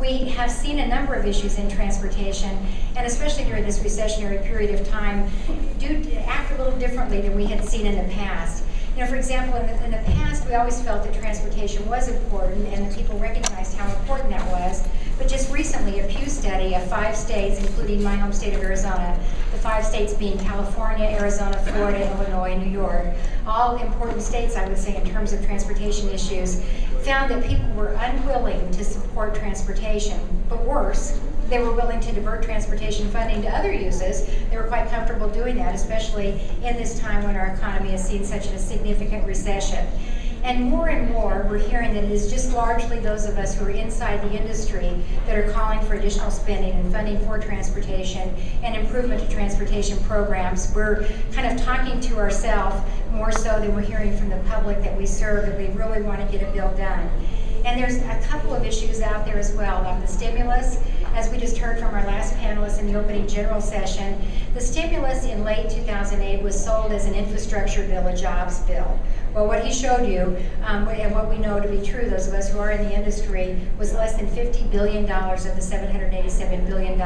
we have seen a number of issues in transportation, and especially during this recessionary period of time, do act a little differently than we had seen in the past. You know, for example, in the past, we always felt that transportation was important and that people recognized how important that was. But just recently, a Pew study of 5 states, including my home state of Arizona, the 5 states being California, Arizona, Florida, Illinois, and New York, all important states, I would say, in terms of transportation issues, found that people were unwilling to support transportation. But worse, they were willing to divert transportation funding to other uses. They were quite comfortable doing that, especially in this time when our economy has seen such a significant recession. And more, we're hearing that it is just largely those of us who are inside the industry that are calling for additional spending and funding for transportation and improvement to transportation programs. We're kind of talking to ourselves more so than we're hearing from the public that we serve, that we really want to get a bill done. And there's a couple of issues out there as well. The stimulus, as we just heard from our last panelist in the opening general session, the stimulus in late 2008 was sold as an infrastructure bill, a jobs bill. Well, what he showed you, and what we know to be true, those of us who are in the industry, was less than $50 billion of the $787 billion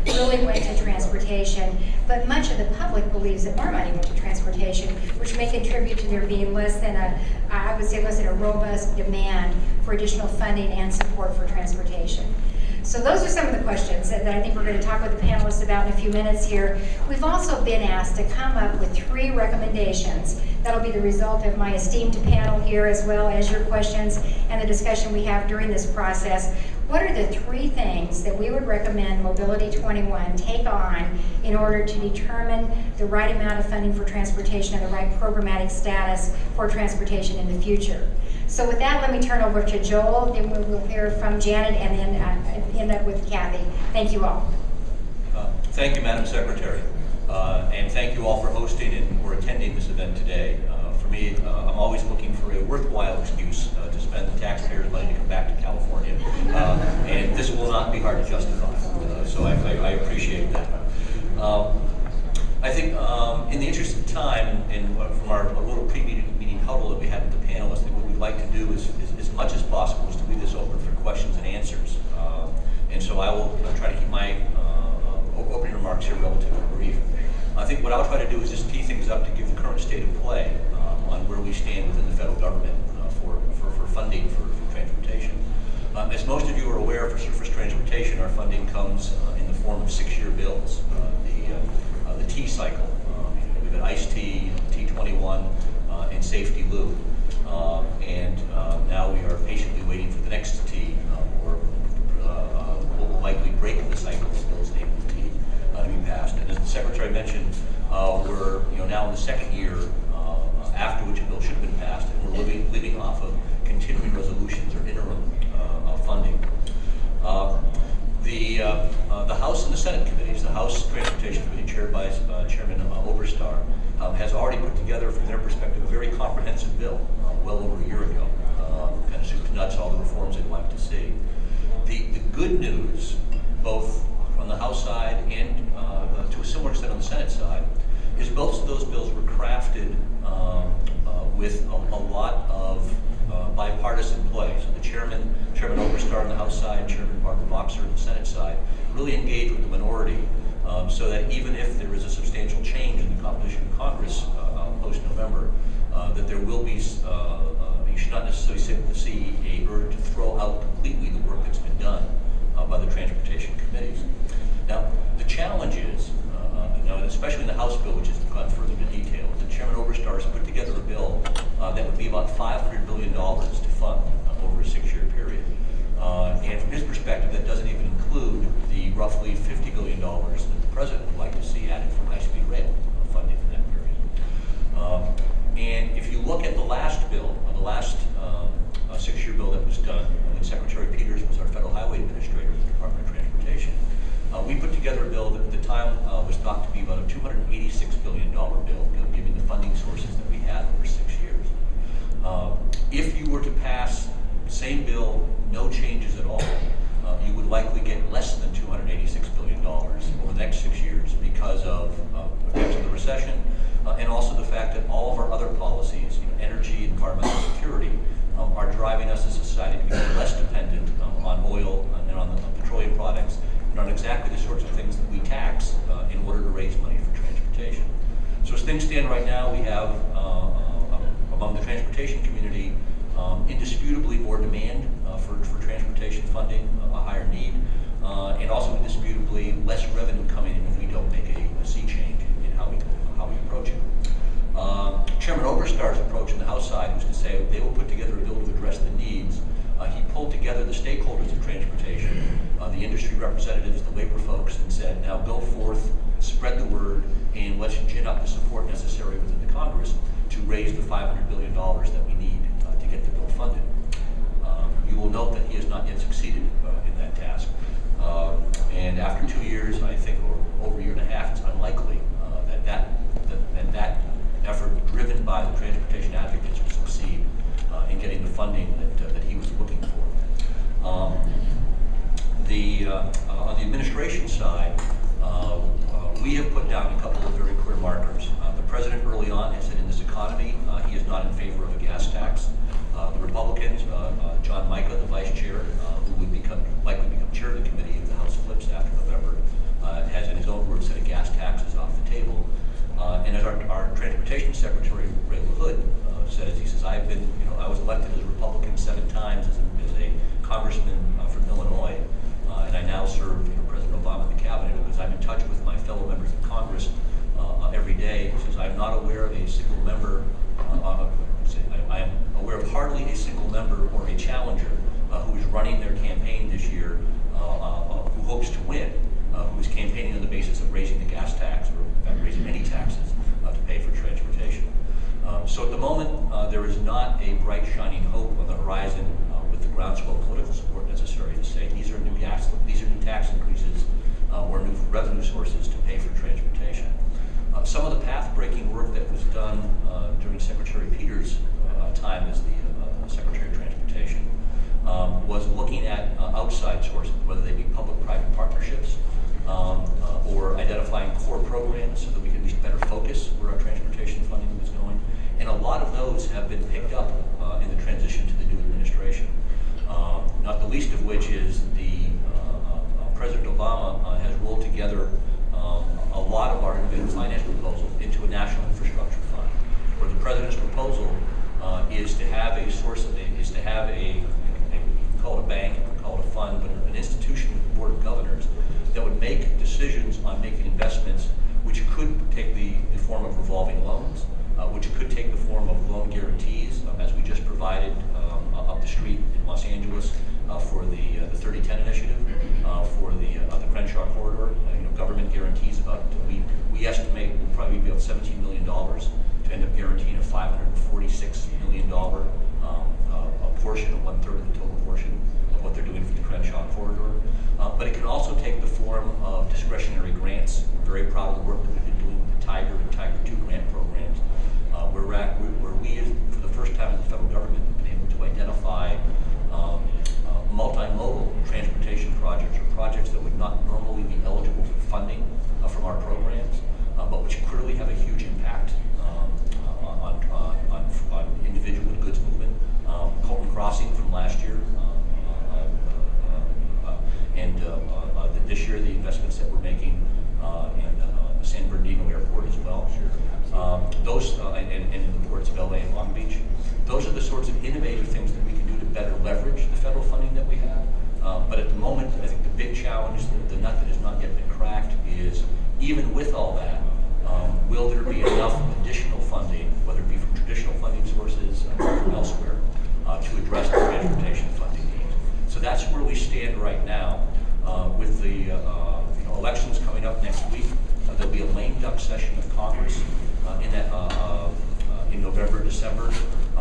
really went to transportation. But much of the public believes that more money went to transportation, which may contribute to there being less than a robust demand for additional funding and support for transportation. So those are some of the questions that I think we're going to talk with the panelists about in a few minutes here. We've also been asked to come up with 3 recommendations. That'll be the result of my esteemed panel here, as well as your questions and the discussion we have during this process. What are the 3 things that we would recommend Mobility 21 take on in order to determine the right amount of funding for transportation and the right programmatic status for transportation in the future? So with that, let me turn over to Joel, then we'll hear from Janet, and then end up with Kathy. Thank you all. Thank you, Madam Secretary. And thank you all for hosting and or attending this event today. For me, I'm always looking for a worthwhile excuse to spend the taxpayers' money to come back to California. And this will not be hard to justify. So I appreciate that. I think in the interest of time, and from our little pre-meeting huddle that we had with the panelists, what we'd like to do is as much as possible is to leave this open for questions and answers. And so I will try to keep my opening remarks here relatively brief. I think what I'll try to do is just tee things up to give the current state of play on where we stand within the federal government for funding for transportation. As most of you are aware, for surface transportation, our funding comes in the form of 6-year bills. The T cycle. We've got ICE-T, T21, and Safety Loop. And now we are patiently waiting for the next T, or what will likely break the cycle of bills named T to be passed. And as the Secretary mentioned, we're now in the 2nd year after which a bill should have been passed, and we're living off of continuing resolutions or interim funding. The House and the Senate committees, the House Transportation Committee chaired by Chairman Oberstar, has already put together, from their perspective, a very comprehensive bill well over a year ago, kind of soup to nuts, all the reforms they'd like to see. The good news, both on the House side and to a similar extent on the Senate side, is both of those bills were crafted with a lot of bipartisan play. So the Chairman Oberstar on the House side, Chairman Barbara Boxer on the Senate side, really engaged with the minority so that even if there is a substantial change in the composition of Congress post-November, that there will be, you should not necessarily see a urge to throw out completely the work that's been done by the transportation committees. Now, the challenge is, especially in the House bill, which has gone further into detail, that Chairman Oberstar has put together a bill that would be about $500 billion to fund over a 6-year period. And from his perspective, that doesn't even include the roughly $50 billion that the President would like to see added for high-speed rail funding for that period. And if you look at the last bill, the last 6-year bill that was done, when Secretary Peters was our Federal Highway Administrator in the Department of Transportation, we put together a bill that at the time was thought to be about a $286 billion bill, given the funding sources that we had over 6 years. If you were to pass the same bill, no changes at all, you would likely get less than $286 billion over the next 6 years because of effects of the recession, and also the fact that all of our other policies, energy, environmental security, are driving us as a society to become less dependent on oil and on now we have, among the transportation community, indisputably more demand for transportation funding, a higher need, and also indisputably less revenue coming in if we don't make a sea change in how we approach it. Chairman Oberstar's approach in the House side was to say they will put together a bill to address the needs. He pulled together the stakeholders of transportation, the industry representatives, the labor folks, and said, now go forth, spread the word, and let's gin up the support necessary within the Congress to raise the $500 billion that we need to get the bill funded. You will note that he has not yet succeeded in that task. And after 2 years, I think, or over a year and a half, it's unlikely that effort driven by the transportation advocates will succeed in getting the funding that he was looking for. On the administration side, we have put down a couple of very clear markers. The president early on has said in this economy, he is not in favor of a gas tax. The Republicans, John Mica, the vice chair, who would likely become chair of the committee if the House flips after November, has in his own words said a gas tax is off the table. And as our transportation secretary, Ray LaHood, says, he says, I was elected as a Republican 7 times as a congressman from Illinois, and I now serve President Obama in the cabinet because I'm in touch with my fellow members of Congress every day. He says, I'm not aware of a single member, I am aware of hardly a single member or a challenger who is running their campaign this year who hopes to win, who is campaigning on the basis of raising the gas tax, or in fact raising any taxes to pay for transportation. So at the moment, there is not a bright shining hope on the horizon with the groundswell political support necessary to say these are new tax increases or new revenue sources to pay for transportation. Some of the path-breaking work that was done during Secretary Peters' time as the Secretary of Transportation was looking at outside sources, whether they be public-private partnerships or identifying core programs so that we can at least better focus where our transportation funding is going. And a lot of those have been picked up in the transition to the new administration. Not the least of which is President Obama has rolled together a lot of our innovative finance proposals into a national infrastructure fund, where the president's proposal is to have a source of is to have you can call it a bank, you can call it a fund, but an institution with the board of governors that would make decisions on making investments, which could take the form of revolving loans, which could take the form of loan guarantees, as we just provided up the street in Los Angeles for the 3010 initiative, for the Crenshaw corridor. Government guarantees we estimate will probably be about $17 million to end up guaranteeing a $546 million a portion, of 1/3 of the total portion of what they're doing for the Crenshaw corridor. But it can also take the form of discretionary grants. We're very proud of the work that we've been doing with the Tiger and Tiger II grant programs, where we, for the first time in the federal government, have been able to identify multimodal transportation projects, or projects that would not normally be eligible for funding from our programs, but which clearly have a huge impact on individual and goods movement. Colton Crossing from last year, and this year the investments that we're making in the San Bernardino Airport as well. Those and in the ports of LA and Long Beach. Those are the sorts of innovative things that we can do to better leverage the federal funding that we have. But at the moment, I think the big challenge, the nut that has not yet been cracked, is even with all that, will there be enough additional funding, whether it be from traditional funding sources or from elsewhere, to address the transportation funding needs? So that's where we stand right now. With the elections coming up next week, there'll be a lame duck session of Congress in November, December.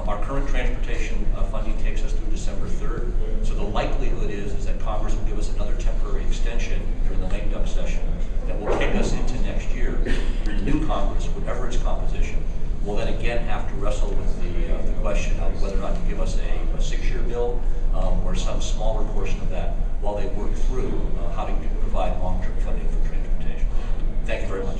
Our current transportation funding takes us through December 3rd. So the likelihood is that Congress will give us another temporary extension during the lame duck session that will take us into next year. The new Congress, whatever its composition, will then again have to wrestle with the question of whether or not to give us a 6-year bill or some smaller portion of that while they work through how to provide long-term funding for transportation. Thank you very much.